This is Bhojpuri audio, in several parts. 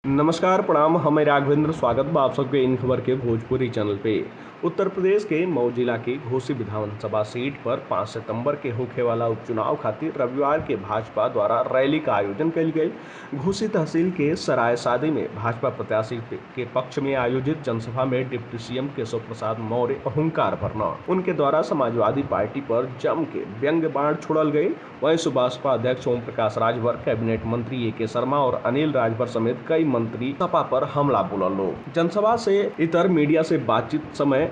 नमस्कार प्रणाम, हमें राघवेंद्र स्वागत बा आप सबके इन खबर के भोजपुरी चैनल पे। उत्तर प्रदेश के मऊ जिला की घोसी विधानसभा सीट पर 5 सितंबर के होखे वाला उपचुनाव खातिर रविवार के भाजपा द्वारा रैली का आयोजन कल गई। घोसी तहसील के सराय सादी में भाजपा प्रत्याशी के पक्ष में आयोजित जनसभा में डिप्टी सीएम केशव प्रसाद मौर्य अहंकार भरना उनके द्वारा समाजवादी पार्टी पर जम के व्यंग्य बाण छोड़ल गई। वहीं सुभाषपा अध्यक्ष ओम प्रकाश राजभर, कैबिनेट मंत्री ए के शर्मा और अनिल राजभर समेत कई मंत्री सपा पर हमला बोलल लोग। जनसभा से इतर मीडिया से बातचीत समय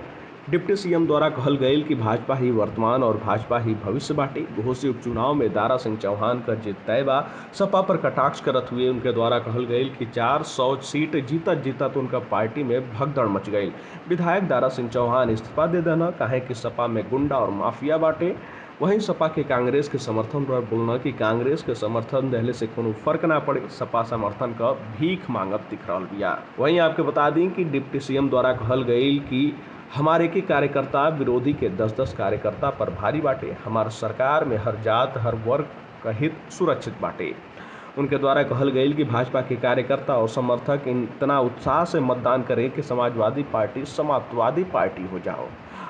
डिप्टी सीएम द्वारा कहल गई कि भाजपा ही वर्तमान और भाजपा ही भविष्य बाटे। घोसी उपचुनाव में दारा सिंह चौहान का जीत तय बा। सपा पर कटाक्ष करत हुए उनके द्वारा कहल गई कि 400 सीट जीतत उनका पार्टी में भगदड़ मच गई। विधायक दारा सिंह चौहान इस्तीफा दे देना कहे कि सपा में गुंडा और माफिया बाटे। वहीं सपा के कांग्रेस के समर्थन पर बोलना कि कांग्रेस के समर्थन देने से कोनो फर्क ना पड़े, सपा समर्थन का भीख मांगत दिख रहा बिया। वहीं आपके बता दें कि डिप्टी सीएम द्वारा कहल गई कि हमारे के कार्यकर्ता विरोधी के 10-10 कार्यकर्ता पर भारी बाटे। हमार सरकार में हर जात हर वर्ग का हित सुरक्षित बाटे। उनके द्वारा कहल गई कि भाजपा के कार्यकर्ता और समर्थक इतना उत्साह से मतदान करें कि समाजवादी पार्टी समाजवादी पार्टी हो जाओ।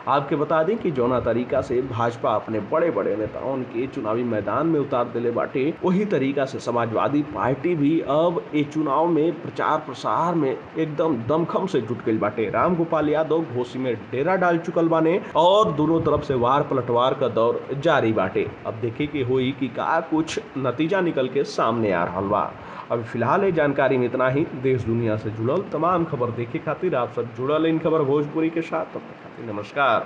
आपके बता दें कि जौना तरीका से भाजपा अपने बड़े बड़े नेताओं के चुनावी मैदान में उतार दिले बाटे, वही तरीका से समाजवादी पार्टी भी अब ये चुनाव में प्रचार प्रसार में एकदम दमखम से जुट गई बाटे। राम गोपाल यादव घोसी में डेरा डाल चुकल बाने और दोनों तरफ से वार पलटवार का दौर जारी बाटे। अब देखे कि हुई कि का कुछ नतीजा निकल के सामने आ रहा बा। अभी फिलहाल ये जानकारी में इतना ही। देश दुनिया से जुड़ल तमाम खबर देखे खातिर आप सब जुड़ल इन खबर भोजपुरी के साथ। तब तक खातिर नमस्कार।